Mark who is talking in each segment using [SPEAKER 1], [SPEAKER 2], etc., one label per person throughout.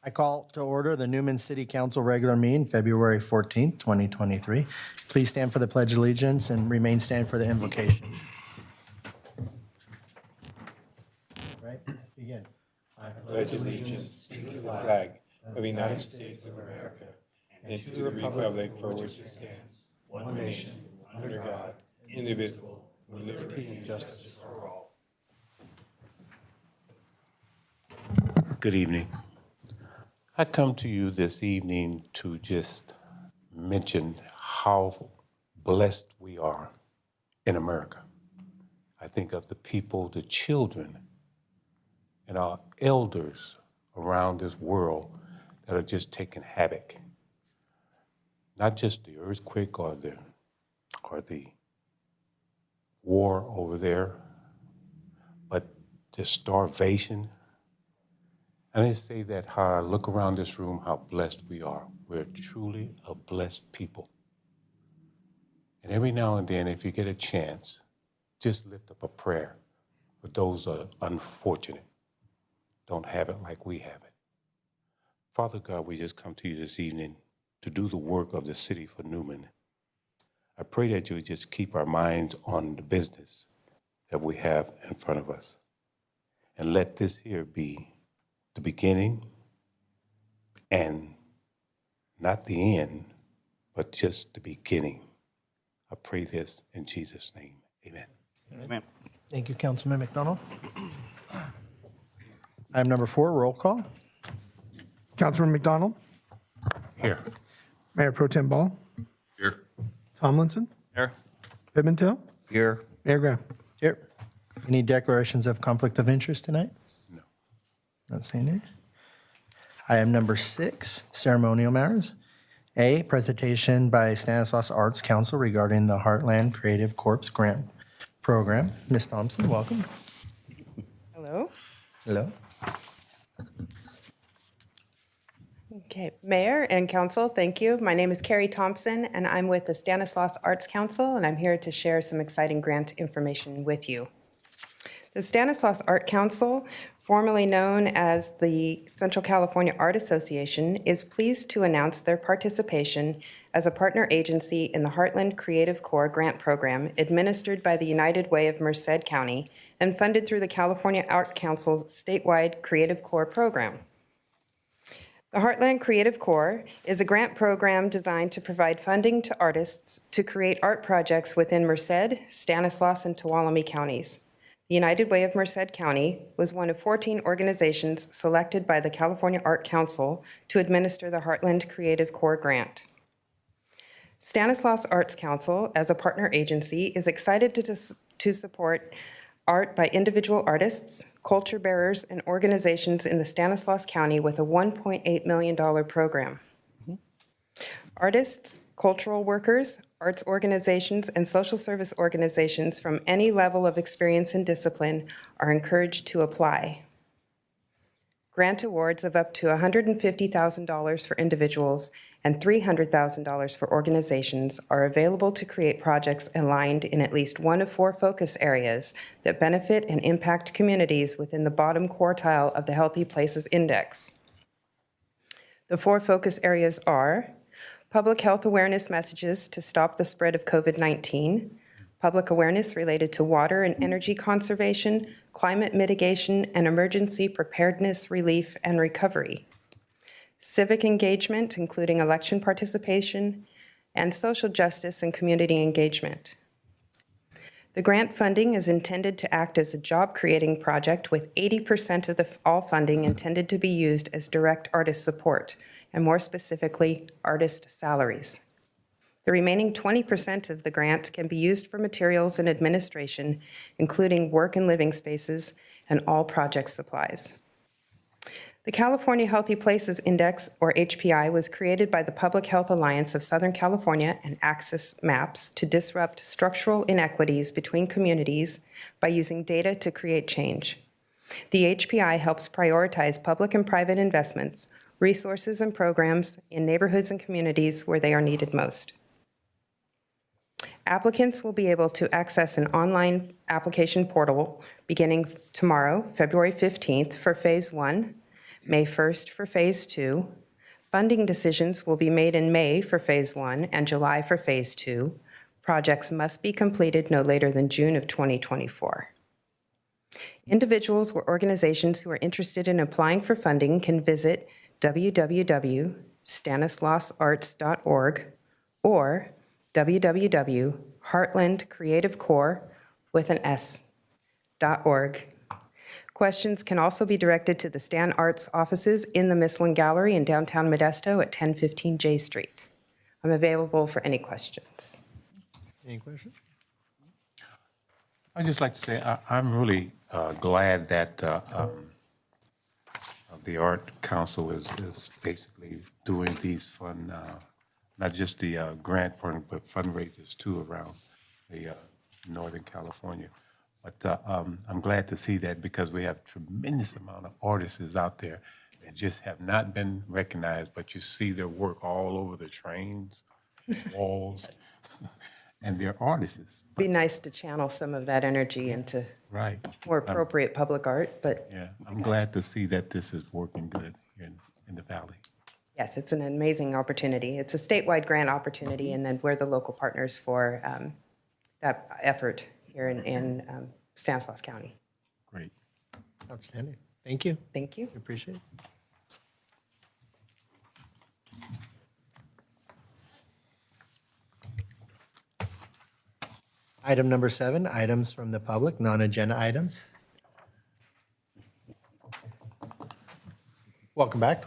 [SPEAKER 1] I call to order the Newman City Council regular meeting, February 14th, 2023. Please stand for the Pledge of Allegiance and remain stand for the invocation. Right? Begin. I
[SPEAKER 2] pledge allegiance to the flag of the United States of America and to the republic for which it stands, one nation, under God, indivisible, with liberty and justice for all. Good evening. I come to you this evening to just mention how blessed we are in America. I think of the people, the children, and our elders around this world that are just taking havoc. Not just the earthquake or the war over there, but the starvation. And I say that how I look around this room, how blessed we are. We're truly a blessed people. And every now and then, if you get a chance, just lift up a prayer for those that are unfortunate, don't have it like we have it. Father God, we just come to you this evening to do the work of the city for Newman. I pray that you would just keep our minds on the business that we have in front of us. And let this here be the beginning and not the end, but just the beginning. I pray this in Jesus' name. Amen.
[SPEAKER 3] Amen.
[SPEAKER 1] Thank you, Councilman McDonald. Item number 4, roll call.
[SPEAKER 4] Councilman McDonald,
[SPEAKER 2] Here.
[SPEAKER 4] Mayor Pro Tem Ball,
[SPEAKER 2] Here.
[SPEAKER 4] Tomlinson,
[SPEAKER 3] Here.
[SPEAKER 4] Pimentel,
[SPEAKER 3] Here.
[SPEAKER 4] Mayor Graham.
[SPEAKER 1] Here. Any declarations of conflict of interest tonight?
[SPEAKER 2] No.
[SPEAKER 1] Not seeing it. Item number 6, ceremonial matters. A, presentation by Stanislaus Arts Council regarding the Heartland Creative Corps Grant Program. Ms. Thompson, welcome.
[SPEAKER 5] Hello.
[SPEAKER 1] Hello.
[SPEAKER 5] Okay, Mayor and Council, thank you. My name is Carrie Thompson, and I'm with the Stanislaus Arts Council, and I'm here to share some exciting grant information with you. The Stanislaus Art Council, formerly known as the Central California Art Association, is pleased to announce their participation as a partner agency in the Heartland Creative Corps Grant Program administered by the United Way of Merced County and funded through the California Art Council's statewide Creative Corps program. The Heartland Creative Corps is a grant program designed to provide funding to artists to create art projects within Merced, Stanislaus, and Tuolumne counties. The United Way of Merced County was one of 14 organizations selected by the California Art Council to administer the Heartland Creative Corps grant. Stanislaus Arts Council, as a partner agency, is excited to support art by individual artists, culture bearers, and organizations in the Stanislaus County with a $1.8 million program. Artists, cultural workers, arts organizations, and social service organizations from any level of experience and discipline are encouraged to apply. Grant awards of up to $150,000 for individuals and $300,000 for organizations are available to create projects aligned in at least one of 4 focus areas that benefit and impact communities within the bottom quartile of the Healthy Places Index. The 4 focus areas are public health awareness messages to stop the spread of COVID-19, public awareness related to water and energy conservation, climate mitigation, and emergency preparedness, relief, and recovery. Civic engagement, including election participation, and social justice and community engagement. The grant funding is intended to act as a job-creating project with 80% of all funding intended to be used as direct artist support, and more specifically, artist salaries. The remaining 20% of the grant can be used for materials and administration, including work and living spaces and all project supplies. The California Healthy Places Index, or HPI, was created by the Public Health Alliance of Southern California and Access Maps to disrupt structural inequities between communities by using data to create change. The HPI helps prioritize public and private investments, resources, and programs in neighborhoods and communities where they are needed most. Applicants will be able to access an online application portal beginning tomorrow, February 15th, for Phase 1, May 1st for Phase 2. Funding decisions will be made in May for Phase 1 and July for Phase 2. Projects must be completed no later than June of 2024. Individuals or organizations who are interested in applying for funding can visit www.stanislausarts.org or www.heartlandcreativecorps.org. Questions can also be directed to the Stan Arts offices in the Mislin Gallery in downtown Modesto at 1015 J Street. I'm available for any questions.
[SPEAKER 1] Any questions?
[SPEAKER 2] I'd just like to say I'm really glad that the Art Council is basically doing these fun, not just the grant fund, but fundraisers too around the Northern California. But I'm glad to see that because we have tremendous amount of artists out there that just have not been recognized, but you see their work all over the trains, walls, and they're artists.
[SPEAKER 5] Be nice to channel some of that energy into
[SPEAKER 2] Right.
[SPEAKER 5] more appropriate public art, but
[SPEAKER 2] Yeah, I'm glad to see that this is working good in the valley.
[SPEAKER 5] yes, it's an amazing opportunity. It's a statewide grant opportunity, and then we're the local partners for that effort here in Stanislaus County.
[SPEAKER 2] Great.
[SPEAKER 1] Outstanding. Thank you.
[SPEAKER 5] Thank you.
[SPEAKER 1] Appreciate it. Item number 7, items from the public, non-agenda items. Welcome back.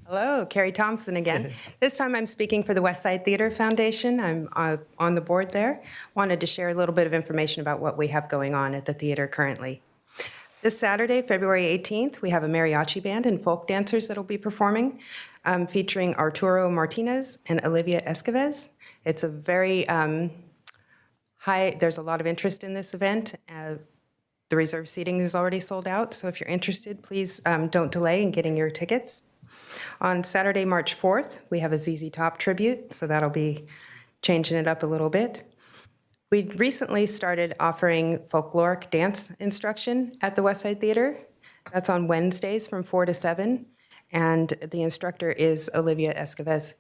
[SPEAKER 5] Hello, Carrie Thompson again. This time I'm speaking for the West Side Theater Foundation. I'm on the board there. Wanted to share a little bit of information about what we have going on at the theater currently. This Saturday, February 18th, we have a mariachi band and folk dancers that will be performing, featuring Arturo Martinez and Olivia Escoves. It's a very there's a lot of interest in this event. The reserved seating is already sold out, so if you're interested, please don't delay in getting your tickets. On Saturday, March 4th, we have a ZZ Top tribute, so that'll be changing it up a little bit. We recently started offering folkloric dance instruction at the West Side Theater. That's on Wednesdays from 4 to 7, and the instructor is Olivia Escoves.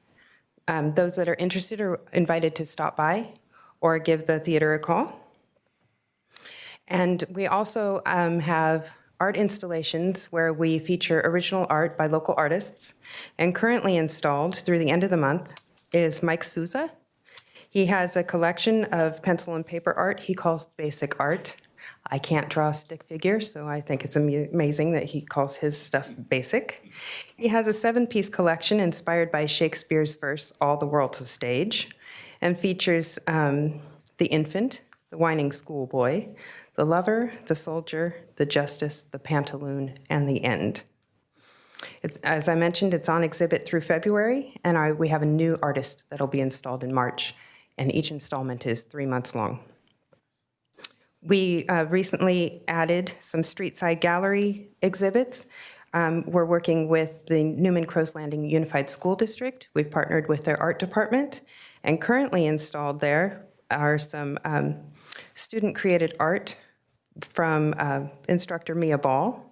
[SPEAKER 5] Those that are interested are invited to stop by or give the theater a call. And we also have art installations where we feature original art by local artists. And currently installed through the end of the month is Mike Souza. He has a collection of pencil and paper art he calls basic art. I can't draw stick figures, so I think it's amazing that he calls his stuff basic. He has a 7-piece collection inspired by Shakespeare's verse, All the World's a Stage, and features the infant, the whining schoolboy, the lover, the soldier, the justice, the pantaloon, and the end. As I mentioned, it's on exhibit through February, and we have a new artist that'll be installed in March, and each installment is 3 months long. We recently added some street-side gallery exhibits. We're working with the Newman Crows Landing Unified School District. We've partnered with their art department, and currently installed there are some student-created art from instructor Mia Ball,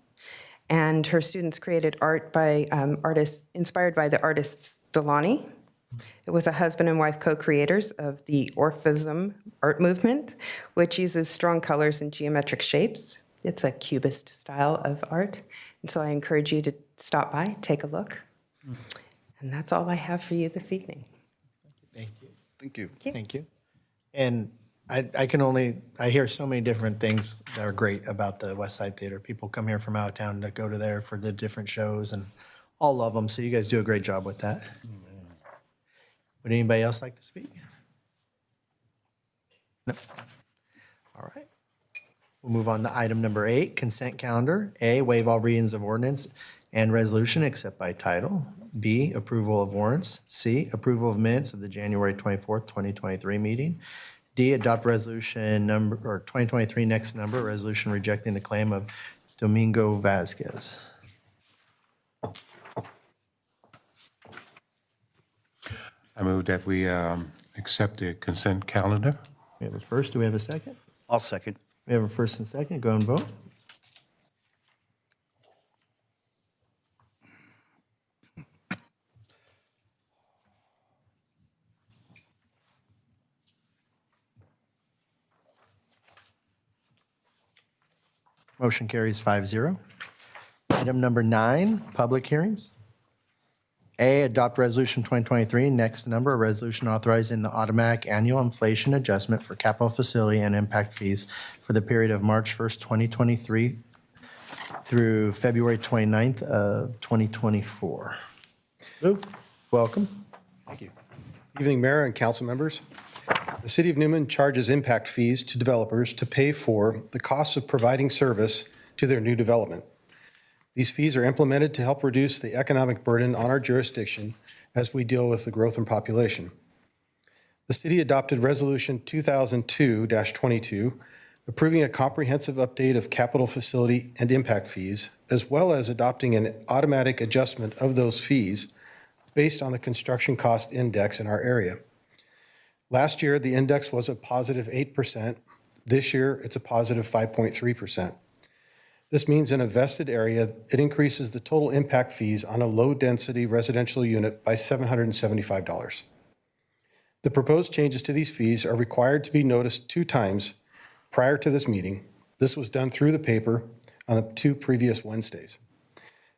[SPEAKER 5] and her students created art by artists inspired by the artists Delani. It was a husband and wife co-creators of the Orphism art movement, which uses strong colors and geometric shapes. It's a cubist style of art, and so I encourage you to stop by, take a look. And that's all I have for you this evening.
[SPEAKER 1] Thank you.
[SPEAKER 3] Thank you.
[SPEAKER 1] Thank you. And I hear so many different things that are great about the West Side Theater. People come here from out of town to go to there for the different shows, and all love them, so you guys do a great job with that. Would anybody else like to speak? No? All right. We'll move on to item number 8, consent calendar. A, waive all readings of ordinance and resolution except by title. B, approval of warrants. C, approval of minutes of the January 24th, 2023 meeting. D, adopt resolution number, or 2023 next number, resolution rejecting the claim of Domingo Vasquez.
[SPEAKER 2] I move that we accept the consent calendar.
[SPEAKER 1] We have a first. Do we have a second?
[SPEAKER 3] I'll second.
[SPEAKER 1] We have a first and second. Go and vote. Motion carries 5-0. Item number 9, public hearings. A, adopt resolution 2023, next number, a resolution authorizing the automatic annual inflation adjustment for capital facility and impact fees for the period of March 1st, 2023 through February 29th of 2024. Lou, welcome.
[SPEAKER 3] Thank you. Evening, Mayor and council members. The City of Newman charges impact fees to developers to pay for the costs of providing service to their new development. These fees are implemented to help reduce the economic burden on our jurisdiction as we deal with the growth in population. The city adopted Resolution 2002-22, approving a comprehensive update of capital facility and impact fees, as well as adopting an automatic adjustment of those fees based on the construction cost index in our area. Last year, the index was a positive 8%. This year, it's a positive 5.3%. This means in a vested area, it increases the total impact fees on a low-density residential unit by $775. The proposed changes to these fees are required to be noticed 2 times prior to this meeting. This was done through the paper on the 2 previous Wednesdays.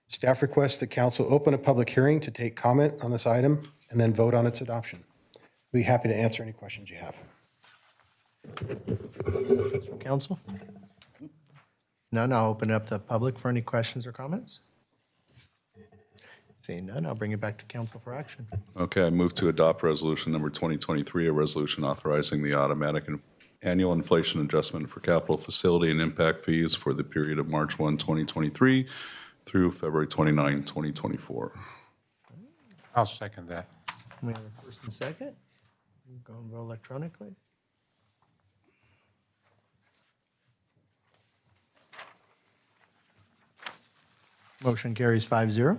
[SPEAKER 3] Staff requests that council open a public hearing to take comment on this item and then vote on its adoption. I'll be happy to answer any questions you have.
[SPEAKER 1] Council? None, I'll open up the public for any questions or comments. Seeing none, I'll bring it back to council for action.
[SPEAKER 6] Okay, I move to adopt resolution number 2023, a resolution authorizing the automatic annual inflation adjustment for capital facility and impact fees for the period of March 1, 2023 through February 29, 2024.
[SPEAKER 2] I'll second that.
[SPEAKER 1] We have a first and second. Go and vote electronically. Motion carries 5-0.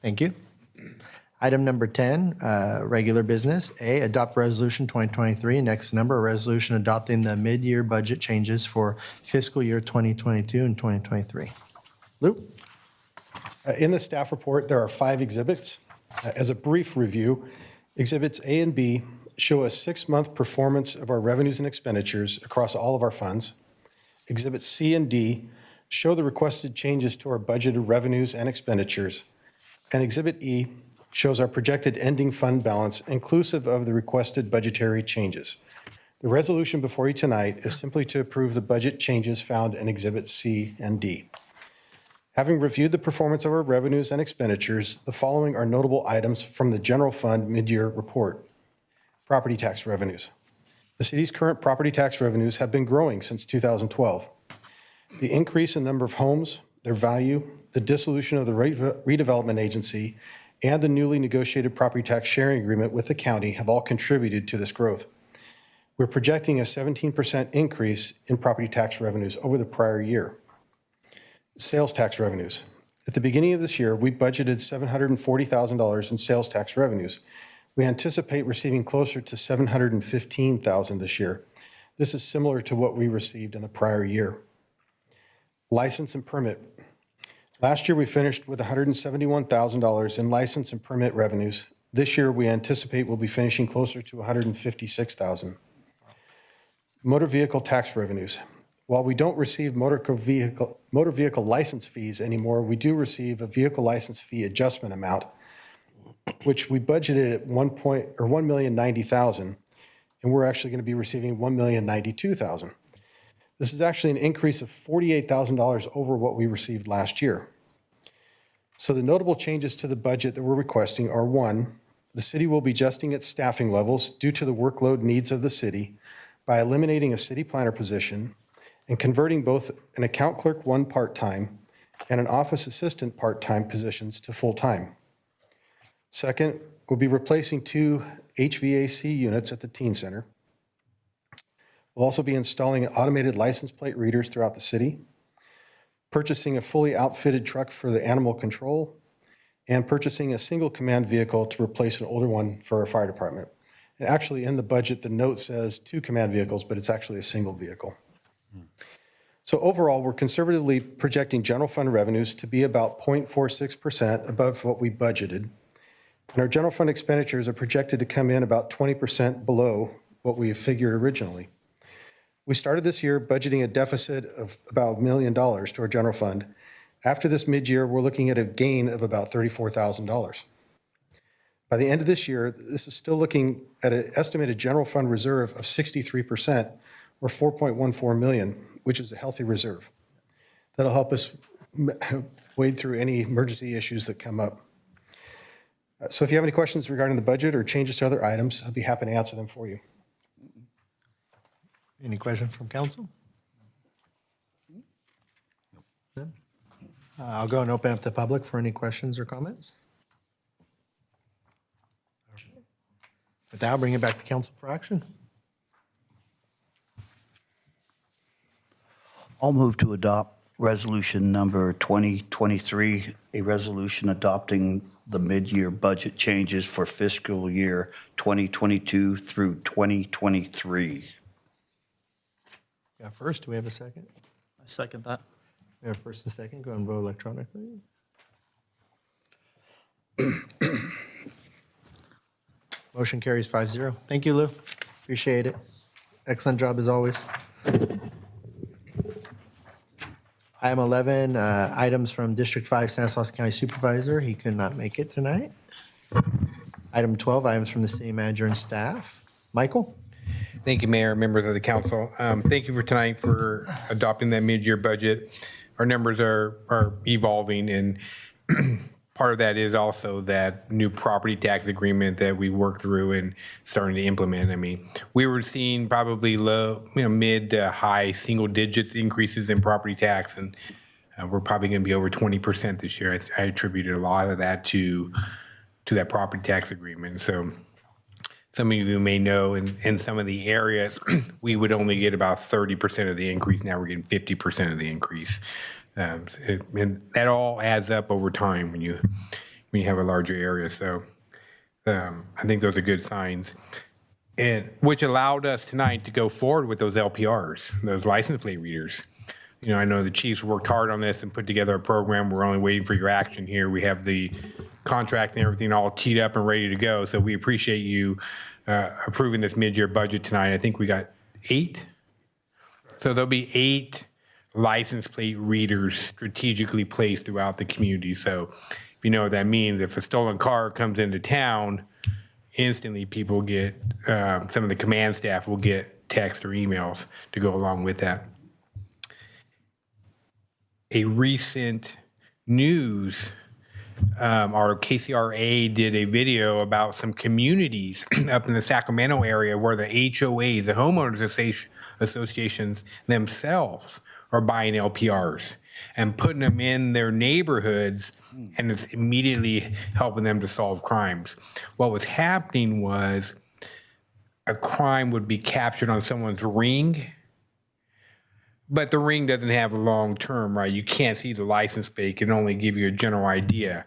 [SPEAKER 1] Thank you. Item number 10, regular business. A, adopt resolution 2023, next number, a resolution adopting the mid-year budget changes for fiscal year 2022 and 2023. Lou?
[SPEAKER 3] In the staff report, there are 5 exhibits. As a brief review, Exhibits A and B show a 6-month performance of our revenues and expenditures across all of our funds. Exhibits C and D show the requested changes to our budgeted revenues and expenditures. And Exhibit E shows our projected ending fund balance inclusive of the requested budgetary changes. The resolution before you tonight is simply to approve the budget changes found in Exhibits C and D. Having reviewed the performance of our revenues and expenditures, the following are notable items from the general fund mid-year report. Property tax revenues. The city's current property tax revenues have been growing since 2012. The increase in number of homes, their value, the dissolution of the redevelopment agency, and the newly negotiated property tax sharing agreement with the county have all contributed to this growth. We're projecting a 17% increase in property tax revenues over the prior year. Sales tax revenues. At the beginning of this year, we budgeted $740,000 in sales tax revenues. We anticipate receiving closer to $715,000 this year. This is similar to what we received in the prior year. License and permit. Last year, we finished with $171,000 in license and permit revenues. This year, we anticipate we'll be finishing closer to $156,000. Motor vehicle tax revenues. While we don't receive motor vehicle license fees anymore, we do receive a vehicle license fee adjustment amount, which we budgeted at $1,090,000, and we're actually going to be receiving $1,092,000. This is actually an increase of $48,000 over what we received last year. So the notable changes to the budget that we're requesting are: 1, the city will be adjusting its staffing levels due to the workload needs of the city by eliminating a city planner position and converting both an account clerk 1 part-time and an office assistant part-time positions to full-time. 2nd, we'll be replacing 2 HVAC units at the teen center. We'll also be installing automated license plate readers throughout the city, purchasing a fully outfitted truck for the animal control, and purchasing a single command vehicle to replace an older one for our fire department. And actually, in the budget, the note says 2 command vehicles, but it's actually a single vehicle. So overall, we're conservatively projecting general fund revenues to be about 0.46% above what we budgeted. And our general fund expenditures are projected to come in about 20% below what we figured originally. We started this year budgeting a deficit of about $1 million to our general fund. After this mid-year, we're looking at a gain of about $34,000. By the end of this year, this is still looking at an estimated general fund reserve of 63%, or $4.14 million, which is a healthy reserve. That'll help us wade through any emergency issues that come up. So if you have any questions regarding the budget or changes to other items, I'll be happy to answer them for you.
[SPEAKER 1] Any questions from council? No? I'll go and open up the public for any questions or comments. With that, I'll bring it back to council for action.
[SPEAKER 7] I'll move to adopt resolution number 2023, a resolution adopting the mid-year budget changes for fiscal year 2022 through 2023.
[SPEAKER 1] Yeah, first, do we have a second?
[SPEAKER 8] I second that.
[SPEAKER 1] We have first and second, go and vote electronically. Motion carries 5-0. Thank you, Lou. Appreciate it. Excellent job as always. Item 11, items from District 5 Stanislaus County Supervisor. He could not make it tonight. Item 12, items from the city manager and staff. Michael?
[SPEAKER 9] Thank you, Mayor, members of the council. Thank you for tonight for adopting that mid-year budget. Our numbers are evolving, and part of that is also that new property tax agreement that we worked through and starting to implement. I mean, we were seeing probably low, mid to high single digits increases in property tax, and we're probably going to be over 20% this year. I attributed a lot of that to that property tax agreement. So some of you may know in some of the areas, we would only get about 30% of the increase. Now we're getting 50% of the increase. And that all adds up over time when you have a larger area. So I think those are good signs. And which allowed us tonight to go forward with those LPRs, those license plate readers. I know the chiefs worked hard on this and put together a program. We're only waiting for your action here. We have the contract and everything all teed up and ready to go. So we appreciate you approving this mid-year budget tonight. I think we got 8. So there'll be 8 license plate readers strategically placed throughout the community. So if you know what that means, if a stolen car comes into town, instantly people get, some of the command staff will get text or emails to go along with that. A recent news, our KCRA did a video about some communities up in the Sacramento area where the HOA, the homeowners associations themselves are buying LPRs and putting them in their neighborhoods, and it's immediately helping them to solve crimes. What was happening was a crime would be captured on someone's ring, but the ring doesn't have a long term, right? You can't see the license plate. It can only give you a general idea.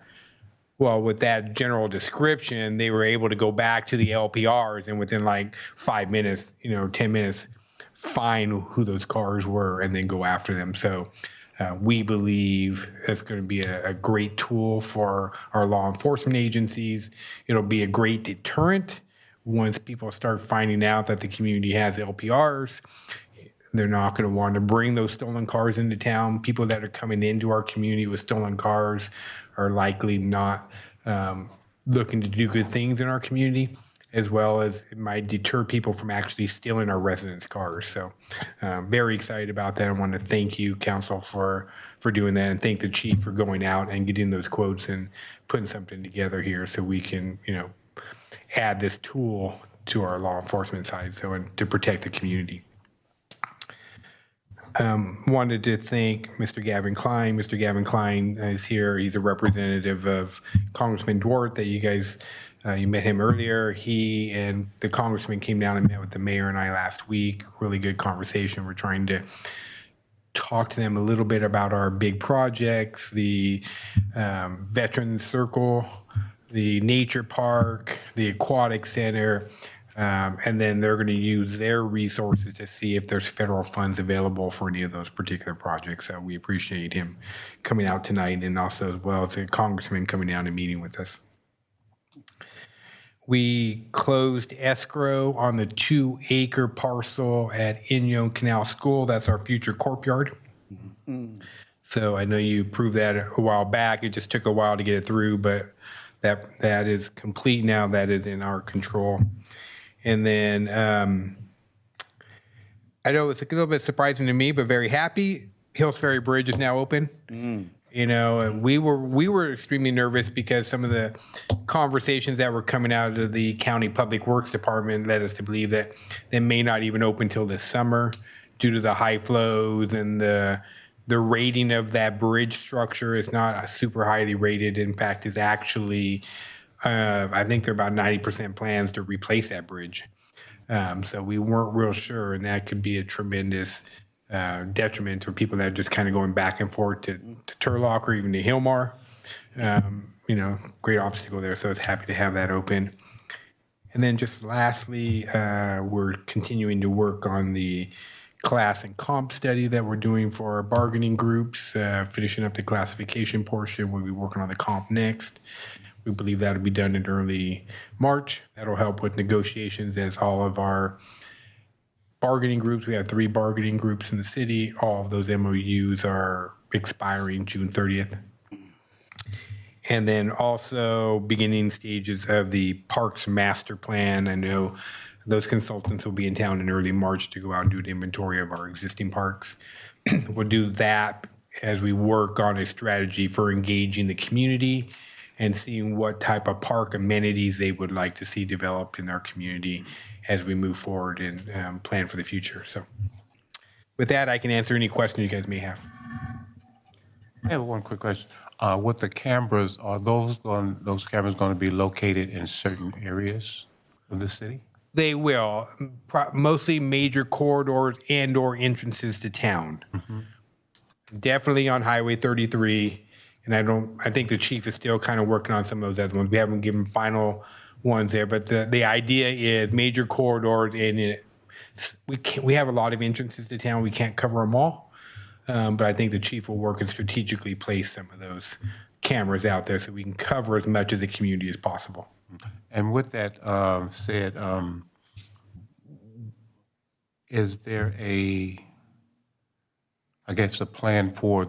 [SPEAKER 9] Well, with that general description, they were able to go back to the LPRs and within like 5 minutes, 10 minutes, find who those cars were and then go after them. So we believe it's going to be a great tool for our law enforcement agencies. It'll be a great deterrent once people start finding out that the community has LPRs. They're not going to want to bring those stolen cars into town. People that are coming into our community with stolen cars are likely not looking to do good things in our community, as well as it might deter people from actually stealing our residents' cars. So very excited about that. I want to thank you, council, for doing that, and thank the chief for going out and getting those quotes and putting something together here so we can, add this tool to our law enforcement side, so and to protect the community. Wanted to thank Mr. Gavin Klein. Mr. Gavin Klein is here. He's a representative of Congressman Dwart that you guys, you met him earlier. He and the congressman came down and met with the mayor and I last week. Really good conversation. We're trying to talk to them a little bit about our big projects, the Veterans Circle, the Nature Park, the Aquatic Center, and then they're going to use their resources to see if there's federal funds available for any of those particular projects. So we appreciate him coming out tonight, and also as well as a congressman coming down and meeting with us. We closed escrow on the 2-acre parcel at Inyo Canal School. That's our future courtyard. So I know you approved that a while back. It just took a while to get it through, but that is complete now. That is in our control. And then I know it's a little bit surprising to me, but very happy. Hills Ferry Bridge is now open. You know, and we were extremely nervous because some of the conversations that were coming out of the county public works department led us to believe that they may not even open till this summer due to the high flows and the rating of that bridge structure is not super highly rated. In fact, it's actually, I think there are about 90% plans to replace that bridge. So we weren't real sure, and that could be a tremendous detriment for people that are just kind of going back and forth to Turlock or even to Hillmar. You know, great obstacle there, so I was happy to have that open. And then just lastly, we're continuing to work on the class and comp study that we're doing for our bargaining groups, finishing up the classification portion. We'll be working on the comp next. We believe that'll be done in early March. That'll help with negotiations as all of our bargaining groups, we have 3 bargaining groups in the city. All of those MOUs are expiring June 30th. And then also beginning stages of the Parks Master Plan. I know those consultants will be in town in early March to go out and do an inventory of our existing parks. We'll do that as we work on a strategy for engaging the community and seeing what type of park amenities they would like to see developed in our community as we move forward and plan for the future. So with that, I can answer any questions you guys may have.
[SPEAKER 2] I have one quick question. With the cameras, are those cameras going to be located in certain areas of the city?
[SPEAKER 9] They will, mostly major corridors and/or entrances to town. Definitely on Highway 33, and I think the chief is still kind of working on some of those other ones. We haven't given final ones there, but the idea is major corridors, and we have a lot of entrances to town. We can't cover them all, but I think the chief will work and strategically place some of those cameras out there so we can cover as much of the community as possible.
[SPEAKER 2] And with that said, is there a plan for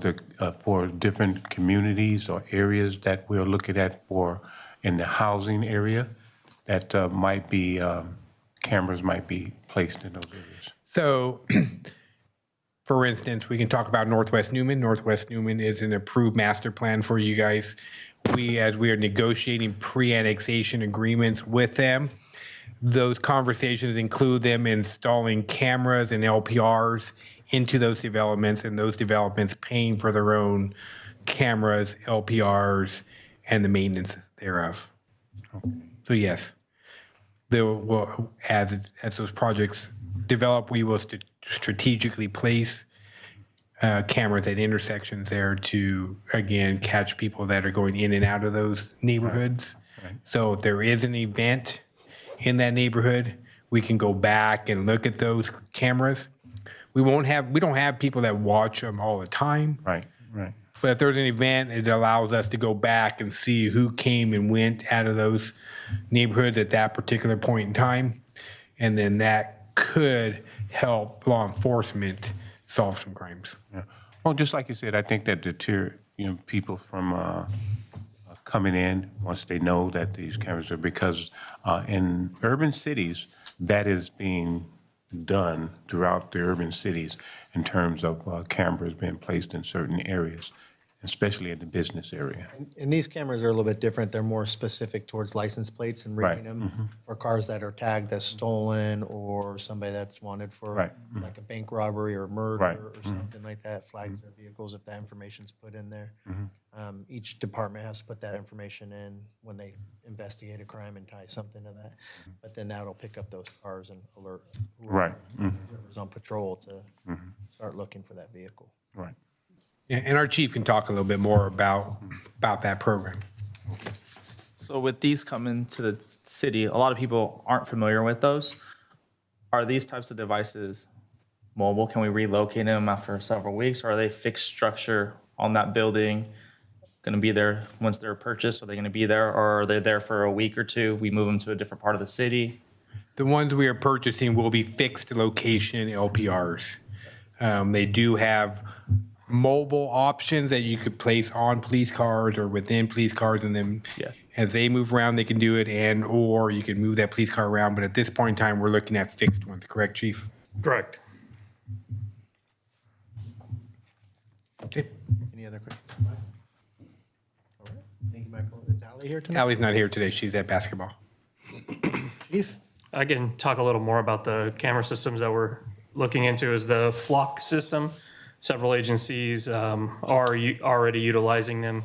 [SPEAKER 2] for different communities or areas that we're looking at for in the housing area that cameras might be placed in those areas?
[SPEAKER 9] So, for instance, we can talk about Northwest Newman. Northwest Newman is an approved master plan for you guys. As we are negotiating pre-annexation agreements with them, those conversations include them installing cameras and LPRs into those developments, and those developments paying for their own cameras, LPRs, and the maintenance thereof. Okay. So yes, as those projects develop, we will strategically place cameras at intersections there to, again, catch people that are going in and out of those neighborhoods. Right. So if there is an event in that neighborhood, we can go back and look at those cameras. We don't have people that watch them all the time.
[SPEAKER 2] Right.
[SPEAKER 9] But if there's an event, it allows us to go back and see who came and went out of those neighborhoods at that particular point in time. And then that could help law enforcement solve some crimes.
[SPEAKER 2] Yeah. Well, just like you said, I think that deter people from coming in once they know that these cameras are, because in urban cities, that is being done throughout the urban cities in terms of cameras being placed in certain areas, especially in the business area.
[SPEAKER 1] And these cameras are a little bit different. They're more specific towards license plates and reading them for cars that are tagged as stolen or somebody that's wanted for like a bank robbery or murder or something like that, flags their vehicles if that information's put in there. Each department has to put that information in when they investigate a crime and tie something to that. But then that'll pick up those cars and alert whoever's on patrol to start looking for that vehicle.
[SPEAKER 2] Right.
[SPEAKER 9] Yeah, and our chief can talk a little bit more about that program.
[SPEAKER 8] So with these coming to the city, a lot of people aren't familiar with those. Are these types of devices mobile? Can we relocate them after several weeks? Or are they fixed structure on that building, going to be there once they're purchased? Are they going to be there, or are they there for a week or two? We move them to a different part of the city?
[SPEAKER 9] The ones we are purchasing will be fixed location LPRs. They do have mobile options that you could place on police cars or within police cars, and then
[SPEAKER 8] Yeah.
[SPEAKER 9] as they move around, they can do it, and or you can move that police car around. But at this point in time, we're looking at fixed ones. Correct, Chief?
[SPEAKER 10] Correct.
[SPEAKER 1] Okay. Any other questions? All right. Thank you, Michael. Is Ally here tonight?
[SPEAKER 9] Allie's not here today. She's at basketball.
[SPEAKER 1] Chief?
[SPEAKER 10] I can talk a little more about the camera systems that we're looking into is the flock system. Several agencies are already utilizing them.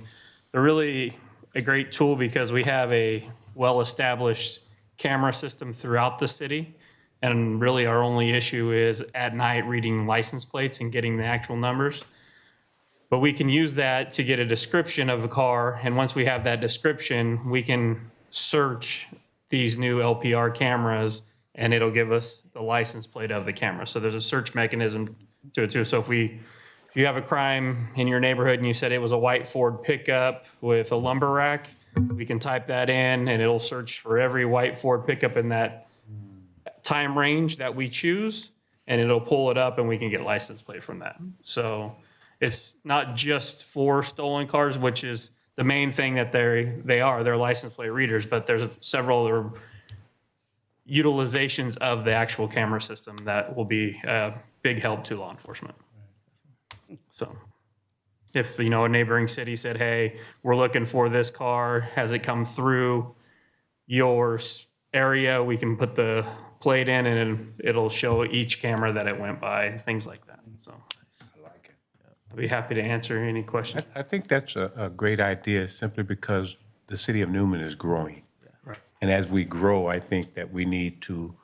[SPEAKER 10] They're really a great tool because we have a well-established camera system throughout the city. And really our only issue is at night reading license plates and getting the actual numbers. But we can use that to get a description of the car. And once we have that description, we can search these new LPR cameras and it'll give us the license plate of the camera. So there's a search mechanism to it too. So if you have a crime in your neighborhood and you said it was a white Ford pickup with a lumber rack, we can type that in and it'll search for every white Ford pickup in that time range that we choose, and it'll pull it up and we can get license plate from that. So it's not just for stolen cars, which is the main thing that they're license plate readers, but there's several other utilizations of the actual camera system that will be a big help to law enforcement. So if, a neighboring city said, hey, we're looking for this car, has it come through your area, we can put the plate in and it'll show each camera that it went by, things like that. So I'd be happy to answer any questions.
[SPEAKER 2] I think that's a great idea simply because the city of Newman is growing.
[SPEAKER 10] Right.
[SPEAKER 2] And as we grow, I think that we need to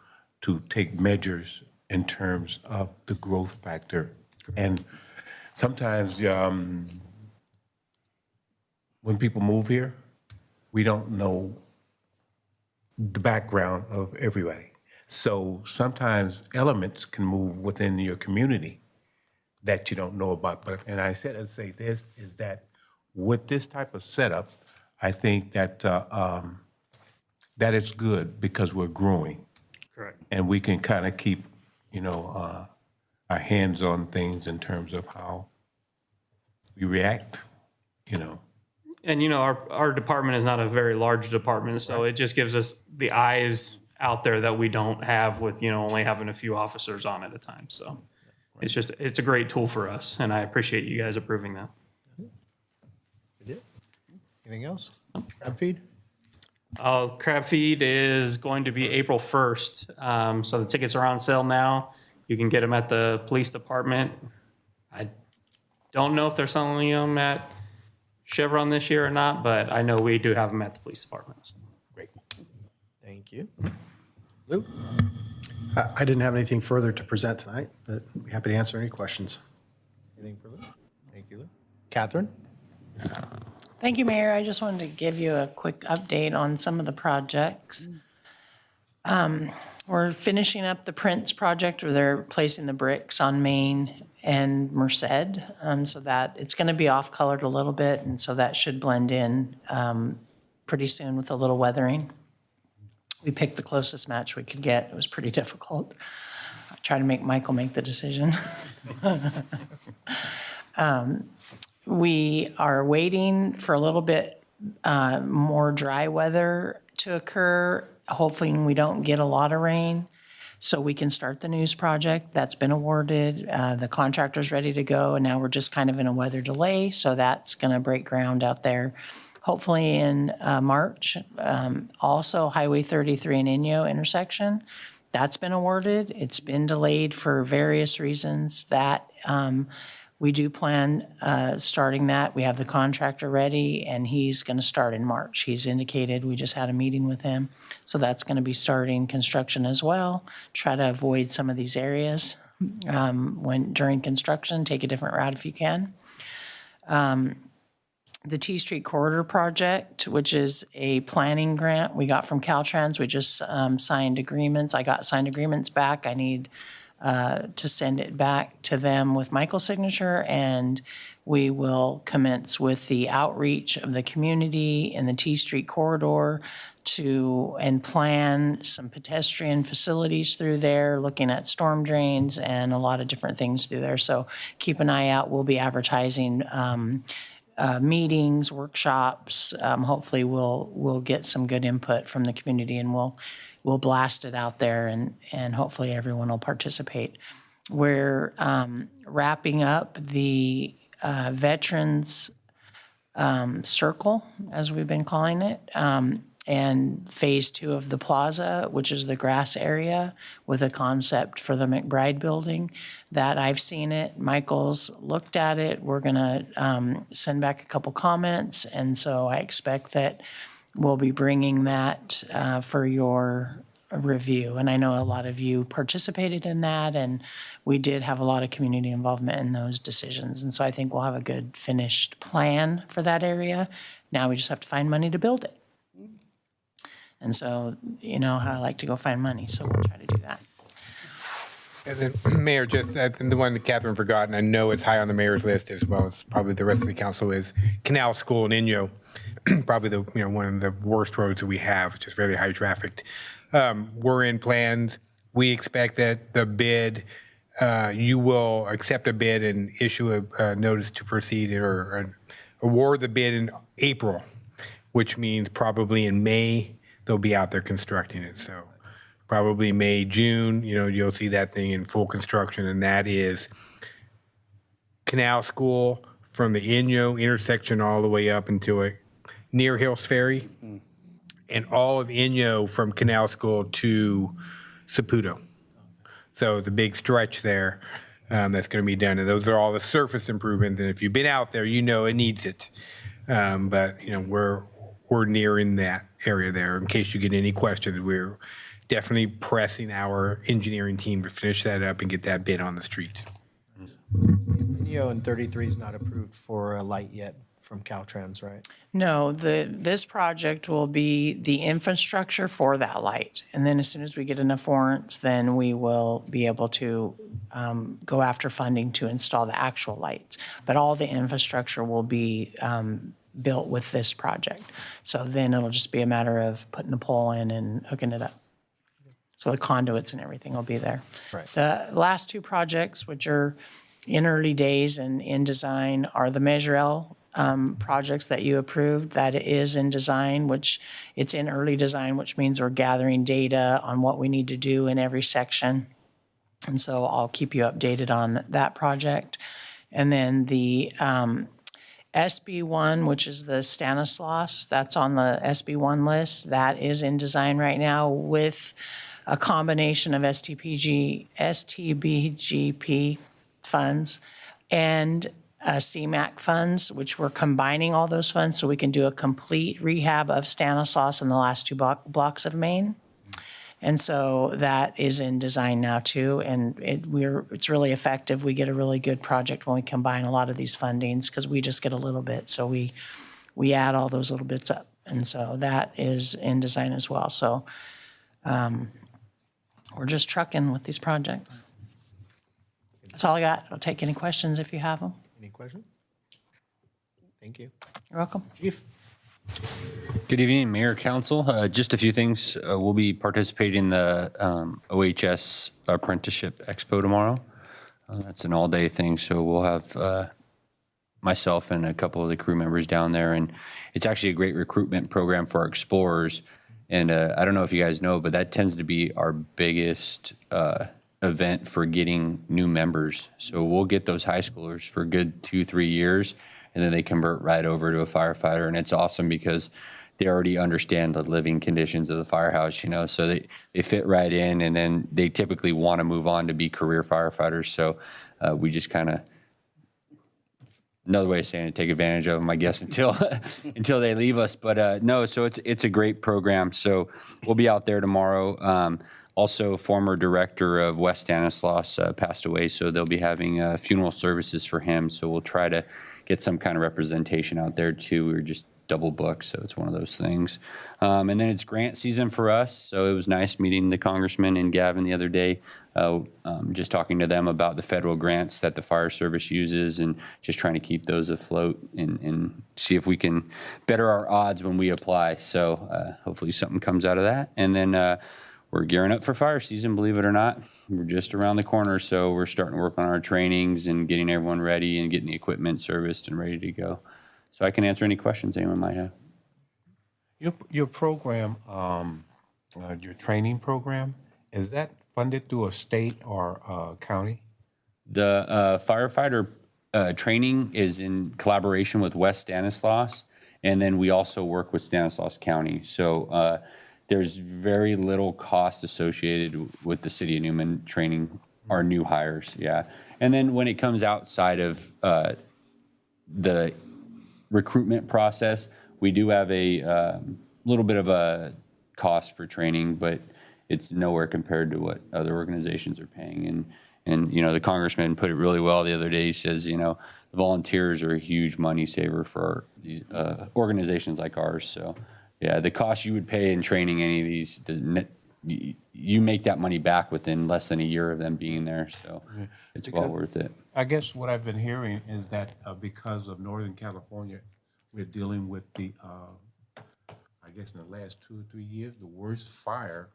[SPEAKER 2] take measures in terms of the growth factor. And sometimes when people move here, we don't know the background of everybody. So sometimes elements can move within your community that you don't know about. But, and I'd say this, is that with this type of setup, I think that that is good because we're growing.
[SPEAKER 10] Correct.
[SPEAKER 2] And we can kind of keep, our hands on things in terms of how we react,
[SPEAKER 10] And our department is not a very large department, so it just gives us the eyes out there that we don't have with, only having a few officers on at a time. So it's a great tool for us, and I appreciate you guys approving that.
[SPEAKER 1] Anything else? Crab feed?
[SPEAKER 10] Crab feed is going to be April 1st. So the tickets are on sale now. You can get them at the police department. I don't know if they're selling them at Chevron this year or not, but I know we do have them at the police department. So.
[SPEAKER 2] great.
[SPEAKER 1] Thank you. Lou?
[SPEAKER 3] I didn't have anything further to present tonight, but I'd be happy to answer any questions.
[SPEAKER 1] Anything for Lou? Thank you, Lou. Catherine?
[SPEAKER 11] Thank you, Mayor. I just wanted to give you a quick update on some of the projects. We're finishing up the Prince project where they're placing the bricks on Main and Merced, so that it's going to be off-colored a little bit, and so that should blend in pretty soon with a little weathering. We picked the closest match we could get. It was pretty difficult. I tried to make Michael make the decision. We are waiting for a little bit more dry weather to occur. Hopefully we don't get a lot of rain so we can start the news project. That's been awarded. The contractor's ready to go, and now we're just kind of in a weather delay, so that's going to break ground out there. Hopefully in March. Also Highway 33 and Inyo intersection, that's been awarded. It's been delayed for various reasons. That we do plan starting that. We have the contractor ready, and he's going to start in March. He's indicated, we just had a meeting with him. So that's going to be starting construction as well. Try to avoid some of these areas during construction. Take a different route if you can. The T Street Corridor Project, which is a planning grant we got from Caltrans. We just signed agreements. I got signed agreements back. I need to send it back to them with Michael's signature, and we will commence with the outreach of the community in the T Street corridor and plan some pedestrian facilities through there, looking at storm drains and a lot of different things through there. So keep an eye out. We'll be advertising meetings, workshops. Hopefully we'll get some good input from the community, and we'll blast it out there, and hopefully everyone will participate. We're wrapping up the Veterans Circle, as we've been calling it, and phase 2 of the plaza, which is the grass area with a concept for the McBride building. That I've seen it. Michael's looked at it. We're going to send back a couple comments, and so I expect that we'll be bringing that for your review. And I know a lot of you participated in that, and we did have a lot of community involvement in those decisions. And so I think we'll have a good finished plan for that area. Now we just have to find money to build it. And so, you know how I like to go find money, so we'll try to do that.
[SPEAKER 9] And then, Mayor, just the one that Catherine forgot, and I know it's high on the mayor's list as well as probably the rest of the council, is Canal School in Inyo. Probably one of the worst roads that we have, just very high trafficked. We're in plans. We expect that the bid, you will accept a bid and issue a notice to proceed or award the bid in April, which means probably in May they'll be out there constructing it. So probably May, June, you'll see that thing in full construction, and that is Canal School from the Inyo intersection all the way up until near Hills Ferry, and all of Inyo from Canal School to Saputo. So the big stretch there that's going to be done, and those are all the surface improvements. And if you've been out there, you know it needs it. But we're nearing that area there. In case you get any questions, we're definitely pressing our engineering team to finish that up and get that bid on the street.
[SPEAKER 1] And 33 is not approved for a light yet from Caltrans, right?
[SPEAKER 11] No, this project will be the infrastructure for that light. And then as soon as we get enough warrants, then we will be able to go after funding to install the actual lights. But all the infrastructure will be built with this project. So then it'll just be a matter of putting the pole in and hooking it up. So the conduits and everything will be there.
[SPEAKER 1] Right.
[SPEAKER 11] The last 2 projects, which are in early days and in design, are the Measure L projects that you approved. That is in design, which it's in early design, which means we're gathering data on what we need to do in every section. And so I'll keep you updated on that project. And then the SB1, which is the Stanislaus, that's on the SB1 list. That is in design right now with a combination of STBGP funds and CMAQ funds, which we're combining all those funds so we can do a complete rehab of Stanislaus in the last 2 blocks of Maine. And so that is in design now too, and it's really effective. We get a really good project when we combine a lot of these fundings because we just get a little bit, so we add all those little bits up, and so that is in design as well. So we're just trucking with these projects. That's all I got. I'll take any questions if you have them.
[SPEAKER 1] Any questions? Thank you.
[SPEAKER 11] You're welcome.
[SPEAKER 1] Chief?
[SPEAKER 12] Good evening, Mayor, Council. Just a few things. We'll be participating in the OHS Apprenticeship Expo tomorrow. That's an all-day thing, so we'll have myself and a couple of the crew members down there, and it's actually a great recruitment program for our explorers. And I don't know if you guys know, but that tends to be our biggest event for getting new members. So we'll get those high schoolers for a good 2-3 years, and then they convert right over to a firefighter. And it's awesome because they already understand the living conditions of the firehouse, so they fit right in, and then they typically want to move on to be career firefighters. So we just kind of, another way of saying it, take advantage of them, I guess, until they leave us. But no, so it's a great program. So we'll be out there tomorrow. Also, former director of West Stanislaus passed away, so they'll be having funeral services for him. So we'll try to get some kind of representation out there too. We were just double booked, so it's one of those things. And then it's grant season for us, so it was nice meeting the congressman and Gavin the other day, just talking to them about the federal grants that the fire service uses and just trying to keep those afloat and see if we can better our odds when we apply. So hopefully something comes out of that. And then we're gearing up for fire season, believe it or not. We're just around the corner, so we're starting to work on our trainings and getting everyone ready and getting the equipment serviced and ready to go. So I can answer any questions anyone might have.
[SPEAKER 2] Your program, your training program, is that funded through a state or county?
[SPEAKER 12] The firefighter training is in collaboration with West Stanislaus, and then we also work with Stanislaus County. So there's very little cost associated with the city of Newman training our new hires, yeah. And then when it comes outside of the recruitment process, we do have a little bit of a cost for training, but it's nowhere compared to what other organizations are paying. And you know, the congressman put it really well the other day. He says, you know, the volunteers are a huge money saver for these organizations like ours. So yeah, the cost you would pay in training any of these, you make that money back within less than a year of them being there. So it's well worth it.
[SPEAKER 2] I guess what I've been hearing is that because of Northern California, we're dealing with the, I guess in the last 2 or 3 years, the worst fire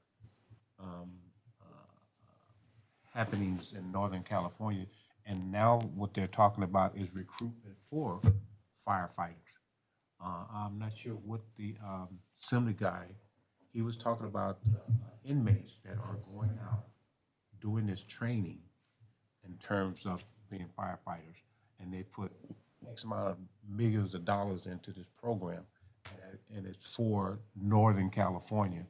[SPEAKER 2] happenings in Northern California. And now what they're talking about is recruitment for firefighters. I'm not sure what the assembly guy, he was talking about inmates that are going out doing this training in terms of being firefighters. And they put X amount of millions of dollars into this program, and it's for Northern California.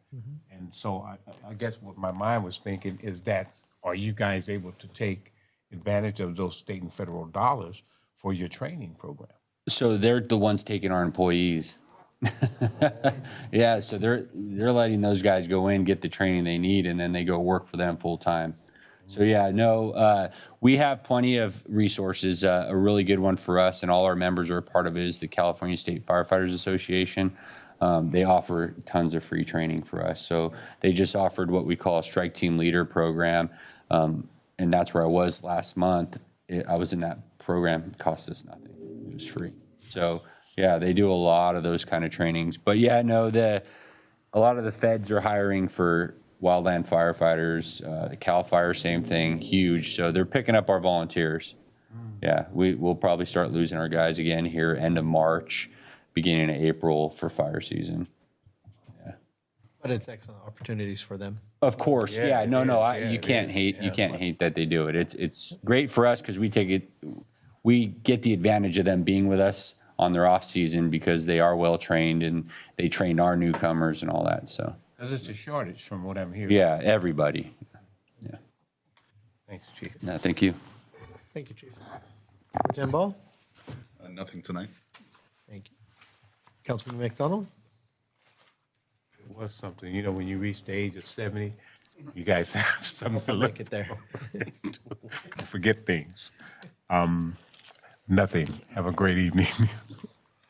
[SPEAKER 2] And so I guess what my mind was thinking is that, are you guys able to take advantage of those state and federal dollars for your training program?
[SPEAKER 12] So they're the ones taking our employees. Yeah, so they're letting those guys go in, get the training they need, and then they go work for them full time. So yeah, no, we have plenty of resources. A really good one for us, and all our members are a part of it, is the California State Firefighters Association. They offer tons of free training for us. So they just offered what we call a Strike Team Leader program, and that's where I was last month. I was in that program. It cost us nothing. It was free. So yeah, they do a lot of those kind of trainings. But yeah, no, a lot of the feds are hiring for wildland firefighters. The CAL FIRE, same thing, huge. So they're picking up our volunteers. Yeah, we'll probably start losing our guys again here end of March, beginning of April for fire season. Yeah.
[SPEAKER 1] But it's excellent opportunities for them.
[SPEAKER 12] Of course, yeah.
[SPEAKER 2] it
[SPEAKER 12] No,
[SPEAKER 2] is.
[SPEAKER 12] you
[SPEAKER 2] It
[SPEAKER 12] can't
[SPEAKER 2] is.
[SPEAKER 12] hate. You
[SPEAKER 2] Yeah,
[SPEAKER 12] can't
[SPEAKER 2] but-
[SPEAKER 12] hate that they do it. It's great for us because we take it. We get the advantage of them being with us on their off season because they are well trained and they train our newcomers and all that. So
[SPEAKER 2] Because it's a shortage from what I'm hearing.
[SPEAKER 12] yeah, everybody. Yeah.
[SPEAKER 2] Thanks, Chief.
[SPEAKER 12] No, thank you.
[SPEAKER 1] Thank you, Chief. Pro Tem Ball?
[SPEAKER 6] Nothing tonight.
[SPEAKER 1] Thank you. Councilman McDonald?
[SPEAKER 2] It was something, you know, when you reach the age of 70, you guys have something to look
[SPEAKER 1] Make it there.
[SPEAKER 2] forget things. Nothing. Have a great evening.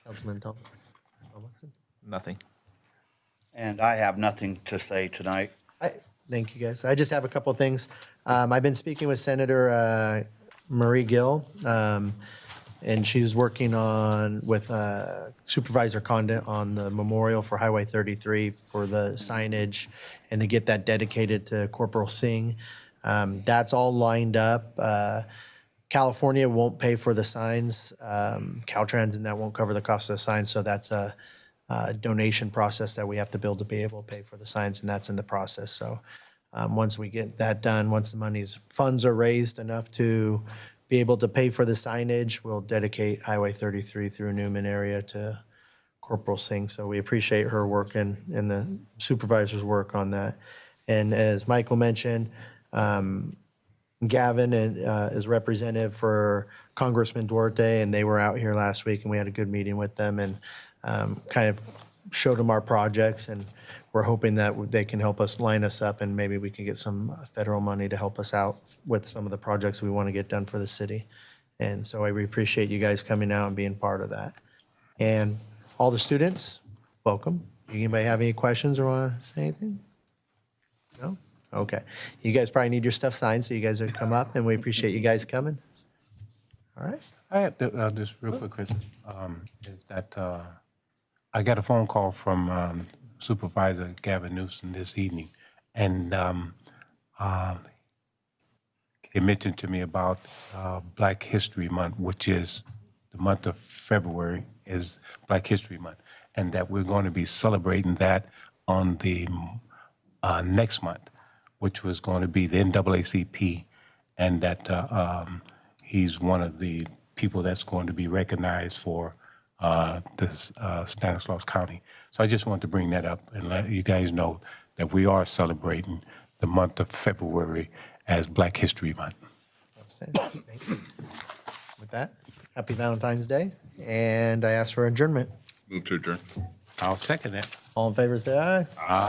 [SPEAKER 1] Councilman Tomlinson?
[SPEAKER 8] Nothing.
[SPEAKER 7] And I have nothing to say tonight.
[SPEAKER 1] Thank you, guys. I just have a couple of things. I've been speaking with Senator Marie Gill, and she was working with Supervisor Condit on the memorial for Highway 33 for the signage and to get that dedicated to Corporal Singh. That's all lined up. California won't pay for the signs. Caltrans and that won't cover the cost of the signs, so that's a donation process that we have to build to be able to pay for the signs, and that's in the process. So once we get that done, once the funds are raised enough to be able to pay for the signage, we'll dedicate Highway 33 through Newman area to Corporal Singh. So we appreciate her work and the supervisor's work on that. And as Michael mentioned, Gavin is representative for Congressman Duarte, and they were out here last week, and we had a good meeting with them and kind of showed them our projects, and we're hoping that they can help us line us up, and maybe we can get some federal money to help us out with some of the projects we want to get done for the city. And so I appreciate you guys coming out and being part of that. And All the students, welcome. Anybody have any questions or want to say anything? No? Okay. You guys probably need your stuff signed, so you guys would come up, and we appreciate you guys coming. All right.
[SPEAKER 2] I have just real quick, Chris, is that I got a phone call from Supervisor Gavin Newsom this evening, and he mentioned to me about Black History Month, which is the month of February is Black History Month, and that we're going to be celebrating that on the next month, which was going to be the NAACP, and that he's one of the people that's going to be recognized for this Stanislaus County. So I just wanted to bring that up and let you guys know that we are celebrating the month of February as Black History Month.
[SPEAKER 1] Thank you. With that, happy Valentine's Day, and I ask for adjournment.
[SPEAKER 6] Move to adjourn.
[SPEAKER 2] I'll second that.
[SPEAKER 1] All in favor, say aye.